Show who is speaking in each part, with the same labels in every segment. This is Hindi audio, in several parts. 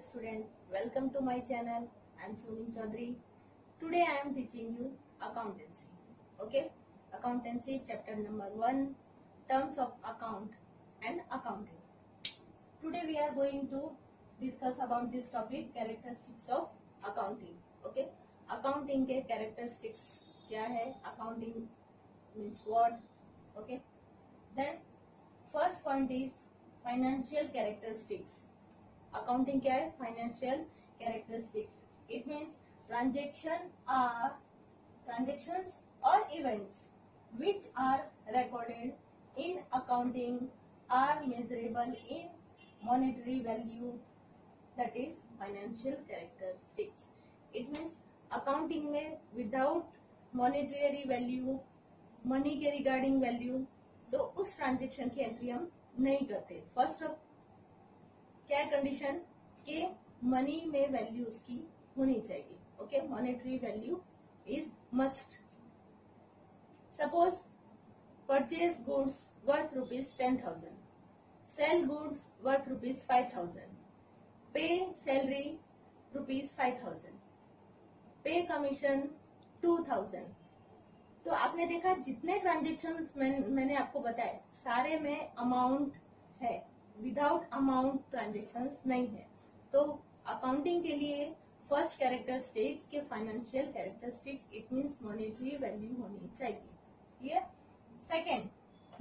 Speaker 1: student, welcome to my channel. I am Sunil Chaudhary. Today I am teaching you accountancy. Okay, accountancy chapter number 1, terms of account and accounting. Today we are going to discuss about this topic, characteristics of accounting. Okay, accounting के characteristics क्या है, accounting means what. Okay, then first point is financial characteristics. Accounting क्या है, financial characteristics. It means transactions or events which are recorded in accounting are measurable in monetary value, that is financial characteristics. It means accounting में without monetary value, money के regarding value, तो उस ट्रांजेक्शन की एंट्री हम नहीं करते. फर्स्ट ऑफ क्या कंडीशन के मनी में वैल्यू उसकी होनी चाहिए. Okay, monetary value is must. Suppose purchase goods worth ₹10,000, sell goods worth ₹5,000, पे सैलरी ₹5,000, पे कमीशन 2,000. तो आपने देखा जितने ट्रांजेक्शन मैंने आपको बताए सारे में अमाउंट है, विदाउट अमाउंट ट्रांजेक्शन्स नहीं है. तो अकाउंटिंग के लिए फर्स्ट कैरेक्टरिस्टिक्स के financial characteristics, it means monetary value होनी चाहिए. Clear. Second,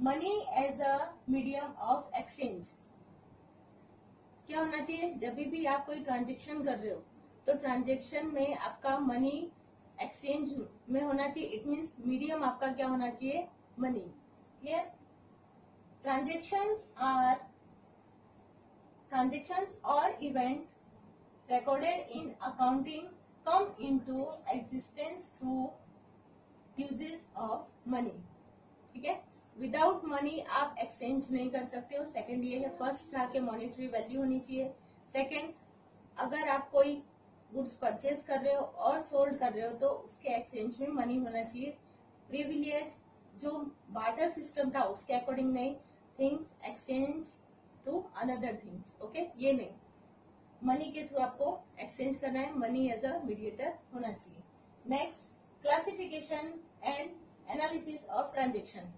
Speaker 1: money as a medium of exchange. क्या होना चाहिए, जब भी आप कोई ट्रांजेक्शन कर रहे हो तो ट्रांजेक्शन में आपका मनी एक्सचेंज में होना चाहिए. इट मींस मीडियम आपका क्या होना चाहिए, money. Clear. Transactions or event recorded in accounting come into existence through uses of money. ठीक है, विदाउट मनी आप एक्सचेंज नहीं कर सकते हो. सेकंड ये है, फर्स्ट था कि मॉनेटरी वैल्यू होनी चाहिए. सेकंड, अगर आप कोई गुड्स परचेज कर रहे हो और सोल्ड कर रहे हो तो उसके एक्सचेंज में मनी होना चाहिए. प्रिविलेज जो बार्टर सिस्टम था उसके अकॉर्डिंग नहीं, things exchange to another things. Okay, ये नहीं, मनी के थ्रू आपको एक्सचेंज करना है, मनी एज अ मीडिएटर होना चाहिए. Next, classification and analysis of transaction.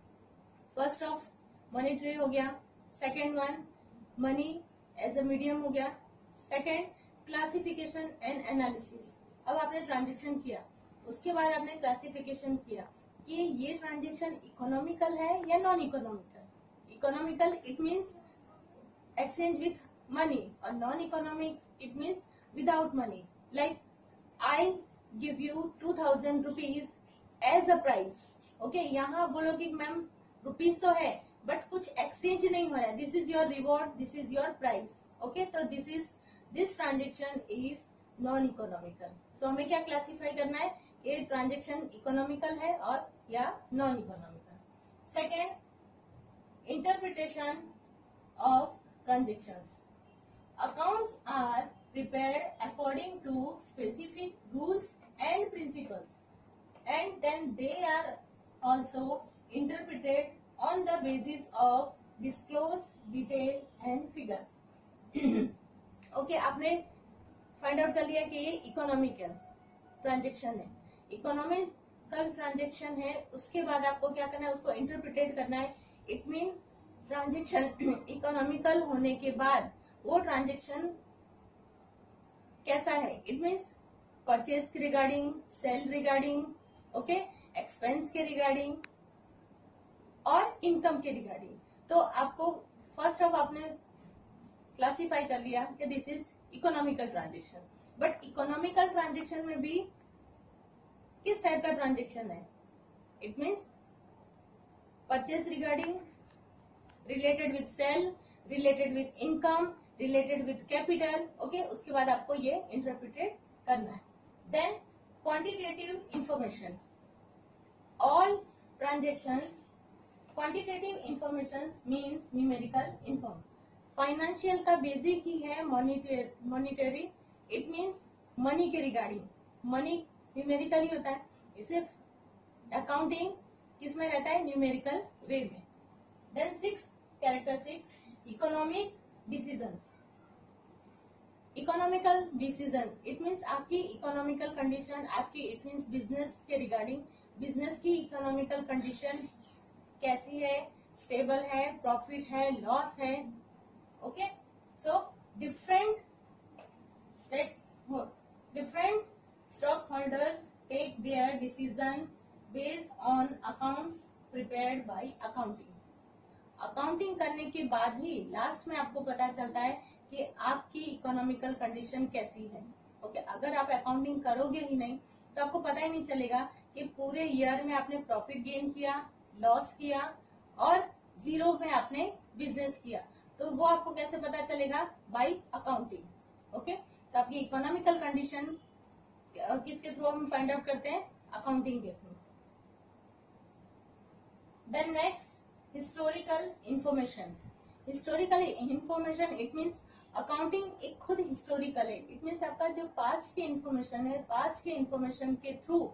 Speaker 1: First of monetary हो गया, second one money as a medium हो गया. Second, classification and analysis. अब आपने ट्रांजेक्शन किया, उसके बाद आपने क्लासिफिकेशन किया कि ये ट्रांजेक्शन इकोनॉमिकल है या non economical. Economical it means exchange with money, or non-economic it means without money. Like I give you 2,000 rupees as a price. Okay, यहाँ बोलोगे मैम रुपीज तो है बट कुछ एक्सचेंज नहीं हो रहा है. This is your reward, this is your price. Okay, तो this transaction is non economical. So हमें क्या क्लासिफाई करना है, ये ट्रांजेक्शन इकोनॉमिकल है और या non economical. Second, interpretation of transactions. Accounts are prepared according to specific rules and principles, and then they are also interpreted on the basis of disclosed detail and figures. Okay, आपने फाइंड आउट कर लिया कि ये इकोनॉमिकल ट्रांजेक्शन है, इकोनॉमिकल ट्रांजेक्शन है. उसके बाद आपको क्या करना है, उसको इंटरप्रिटेट करना है. इट मीन ट्रांजेक्शन इकोनॉमिकल होने के बाद वो ट्रांजेक्शन कैसा है. इट मीन्स परचेज के regarding, sale regarding, okay, expense के रिगार्डिंग और इनकम के रिगार्डिंग. तो आपको फर्स्ट ऑफ आपने क्लासिफाई कर लिया कि this is economical transaction. But economical transaction में भी किस टाइप का ट्रांजेक्शन है, it means purchase regarding, related with sale, related with income, related with capital. Okay, उसके बाद आपको ये इंटरप्रिटेट करना है. Then quantitative information. All transactions, quantitative information means numerical inform. Financial का बेसिक ही है मॉनिटरी. इट मींस मनी के रिगार्डिंग, मनी न्यूमेरिकल ही होता है. इसे अकाउंटिंग किसमें रहता है, न्यूमेरिकल वे में. Then 6 characteristics, economic decisions. Economical decision, it means आपकी इकोनॉमिकल कंडीशन, आपकी इट मीन्स बिजनेस के रिगार्डिंग बिजनेस की इकोनॉमिकल कंडीशन कैसी है, स्टेबल है, प्रॉफिट है, लॉस है. Okay, so different stock holders take their decision based on accounts prepared by accounting. Accounting करने के बाद ही लास्ट में आपको पता चलता है कि आपकी इकोनॉमिकल कंडीशन कैसी है. ओके, अगर आप अकाउंटिंग करोगे ही नहीं तो आपको पता ही नहीं चलेगा कि पूरे ईयर में आपने प्रॉफिट गेन किया, लॉस किया और जीरो में आपने बिजनेस किया. तो वो आपको कैसे पता चलेगा? By accounting. ओके, तो आपकी इकोनॉमिकल कंडीशन किसके थ्रू हम फाइंड आउट करते हैं? अकाउंटिंग के through. Then next, historical information. Historical information it means accounting एक खुद हिस्टोरिकल है. इट मीन्स आपका जो पास्ट की इंफॉर्मेशन है, पास्ट की इंफॉर्मेशन के थ्रू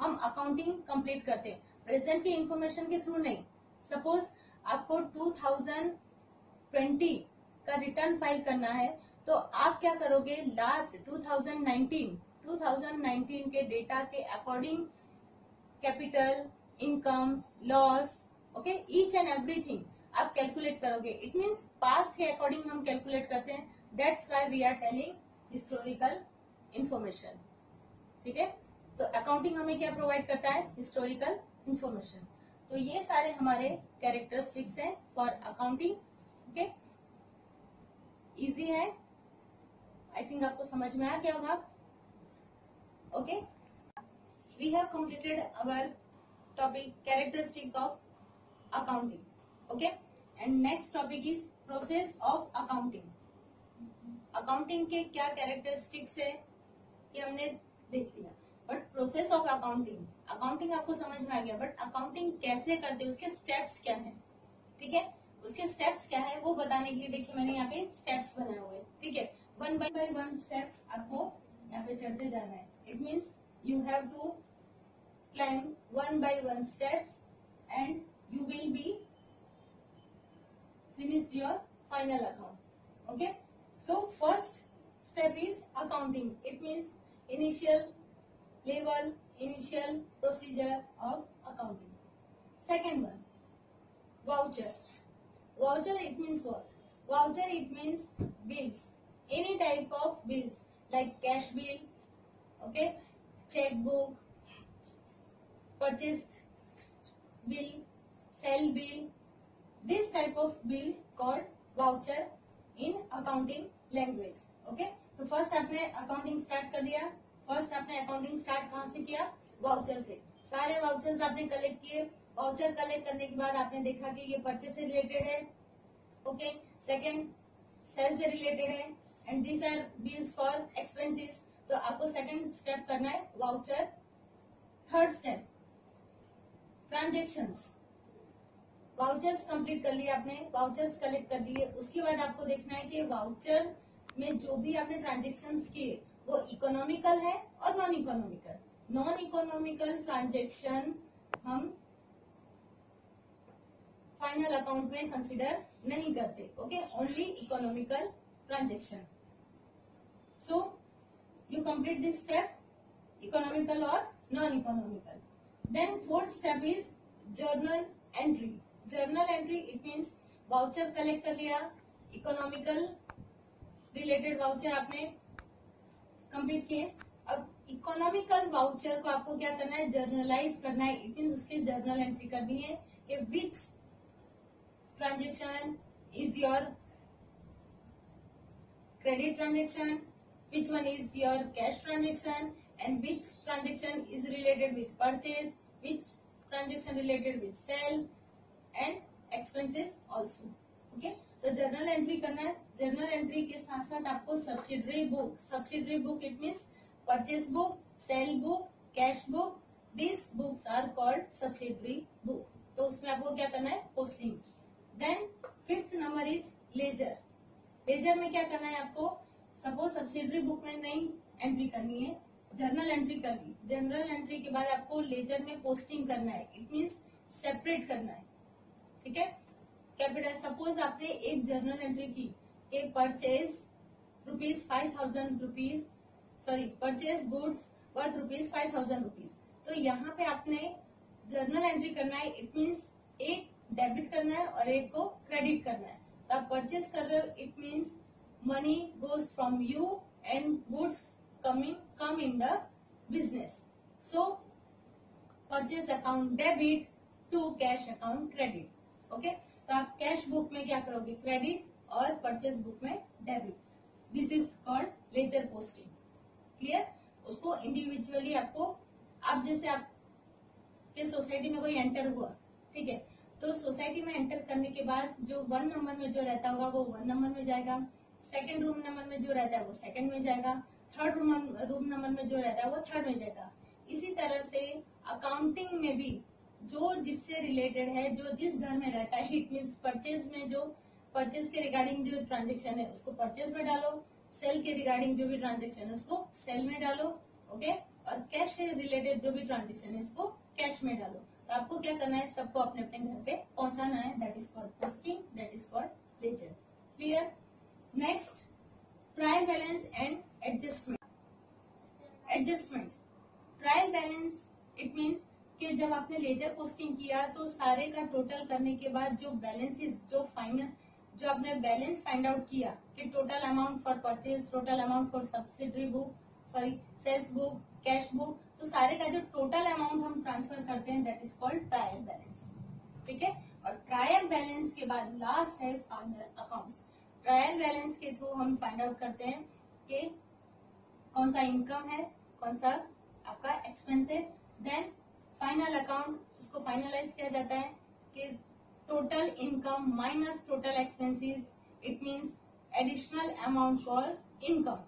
Speaker 1: हम अकाउंटिंग कंप्लीट करते हैं, प्रेजेंट की इंफॉर्मेशन के थ्रू नहीं. सपोज आपको 2020 का रिटर्न फाइल करना है तो आप क्या करोगे? लास्ट 2019 के डेटा के according capital, income, loss, okay, each and everything आप कैलकुलेट करोगे. इट मीन्स पास्ट के अकॉर्डिंग हम कैलकुलेट करते हैं. That's why we are telling historical information. ठीक है, तो अकाउंटिंग हमें क्या प्रोवाइड करता है? Historical information. तो ये सारे हमारे कैरेक्टरिस्टिक्स हैं फॉर अकाउंटिंग. ओके, इजी है, आई थिंक आपको समझ में आ गया होगा. Okay, we have completed our topic characteristic of accounting. Okay, and next topic is process of accounting. Accounting के क्या कैरेक्टरिस्टिक्स है ये हमने देख लिया, बट प्रोसेस ऑफ अकाउंटिंग आपको समझ में आ गया, बट अकाउंटिंग कैसे करते हैं, उसके स्टेप्स क्या है. ठीक है, उसके स्टेप्स क्या है वो बताने के लिए देखिए मैंने यहाँ पे स्टेप्स बनाए हुए. ठीक है, वन बाय वन स्टेप्स आपको यहाँ पे चढ़ते जाना है. It means you have to climb one by one steps and you will be finished your final account. Okay, so first step is accounting. It means initial level, initial procedure of accounting. Second one, voucher. Voucher it means what? Voucher it means bills, any type of bills like cash bill, okay, check book, purchase bill, sell bill, this type of bill called voucher in accounting language. Okay, तो फर्स्ट आपने अकाउंटिंग स्टार्ट कर दिया. फर्स्ट आपने अकाउंटिंग स्टार्ट कहाँ से किया? वाउचर से. सारे वाउचर्स आपने कलेक्ट किए. वाउचर कलेक्ट करने के बाद आपने देखा कि ये परचेज से रिलेटेड है. ओके, सेकंड सेल से रिलेटेड है, and these are bills for expenses. तो आपको सेकंड स्टेप करना है voucher. Third step transactions. Vouchers complete कर लिए आपने, वाउचर्स कलेक्ट कर लिए. उसके बाद आपको देखना है कि वाउचर में जो भी आपने ट्रांजेक्शंस किए वो इकोनॉमिकल है और non economical. Non economical transaction हम फाइनल अकाउंट में कंसिडर नहीं करते. Okay, only economical transaction. So you complete this step, economical और non economical. Then fourth step is journal entry. Journal entry it means voucher collect कर लिया, इकोनॉमिकल रिलेटेड वाउचर आपने कंप्लीट किए. अब इकोनॉमिकल वाउचर को आपको क्या करना है? जर्नलाइज करना है. इट मीन्स उसकी जर्नल एंट्री करनी है कि which transaction is your credit transaction, which one is your cash transaction, and which transaction is related with purchase, which transaction related with sale and expenses also. Okay, तो जर्नल एंट्री करना है. जर्नल एंट्री के साथ साथ आपको subsidiary book it means purchase book, sale book, cash book, this books are called subsidiary book. तो उसमें आपको क्या करना है? Posting. Then fifth number is ledger. Ledger में क्या करना है आपको? सपोज सब्सिडरी बुक में नहीं एंट्री करनी है, जर्नल एंट्री कर ली. जर्नल एंट्री के बाद आपको लेजर में पोस्टिंग करना है. इट मीन्स सेपरेट करना है. ठीक है, कैपिटल. सपोज आपने एक जर्नल एंट्री की कि परचेज ₹5,000 परचेज गुड्स वर्थ ₹5,000। तो यहाँ पे आपने जर्नल एंट्री करना है। इट मीन्स एक डेबिट करना है और एक को क्रेडिट करना है। तो आप परचेज कर रहे हो, it means money goes from you and goods come in the business. So purchase account debit to cash account credit. Okay, तो आप कैश बुक में क्या करोगे, क्रेडिट, और परचेज बुक में debit. This is called ledger posting. Clear? उसको इंडिविजुअली आपको, आप जैसे आपके सोसाइटी में कोई एंटर हुआ, ठीक है, तो सोसाइटी में एंटर करने के बाद जो 1 नंबर में जो रहता होगा वो 1 नंबर में जाएगा, सेकंड रूम नंबर में जो रहता है वो सेकंड में जाएगा, थर्ड रूम नंबर में जो रहता है वो थर्ड में जाएगा। इसी तरह से अकाउंटिंग में भी जो जिससे रिलेटेड है, जो जिस घर में रहता है, इट मीन्स परचेज में जो परचेज के रिगार्डिंग जो ट्रांजेक्शन है उसको परचेज में डालो, सेल के रिगार्डिंग जो भी ट्रांजेक्शन है उसको सेल में डालो। ओके, और कैश से रिलेटेड जो भी ट्रांजेक्शन है उसको कैश में डालो। तो आपको क्या करना है, सबको अपने अपने घर पे पहुंचाना है। That is called posting, that is called laser. Clear? Next, trial balance and adjustment. Adjustment, trial balance it means कि जब आपने लेजर पोस्टिंग किया तो सारे का टोटल करने के बाद जो बैलेंसेस, जो फाइनल, जो आपने बैलेंस फाइंड आउट किया कि total amount for purchase, total amount for subsidiary book, sales book, cash book, तो सारे का जो टोटल अमाउंट हम ट्रांसफर करते हैं that is called trial balance. ठीक है, और ट्रायल बैलेंस के बाद लास्ट है फाइनल अकाउंट्स। ट्रायल बैलेंस के थ्रू हम फाइंड आउट करते हैं कि कौन सा इनकम है, कौन सा आपका एक्सपेंस है। देन फाइनल अकाउंट, उसको फाइनलाइज किया जाता है कि total income minus total expenses, it means additional amount for income.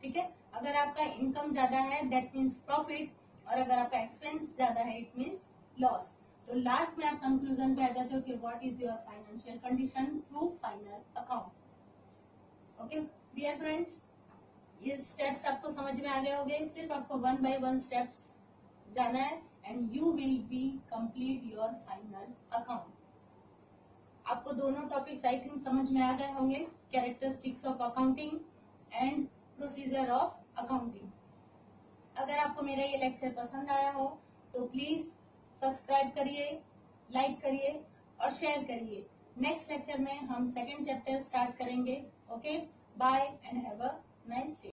Speaker 1: ठीक है, अगर आपका इनकम ज्यादा है दैट मीन्स प्रॉफिट, और अगर आपका एक्सपेंस ज्यादा है इट मीन्स लॉस। तो लास्ट में आप कंक्लूजन पे आ जाते हो कि what is your financial condition through final account. Okay dear friends, ये स्टेप्स आपको समझ में आ गए होंगे। सिर्फ आपको 1 by 1 स्टेप्स जाना है and you will be complete your final account. आपको दोनों टॉपिक्स आई थिंक समझ में आ गए होंगे, characteristics of accounting and procedure of accounting. अगर आपको मेरा ये लेक्चर पसंद आया हो तो प्लीज सब्सक्राइब करिए, लाइक करिए और शेयर करिए। नेक्स्ट लेक्चर में हम सेकंड चैप्टर स्टार्ट करेंगे। Okay, bye and have a nice day.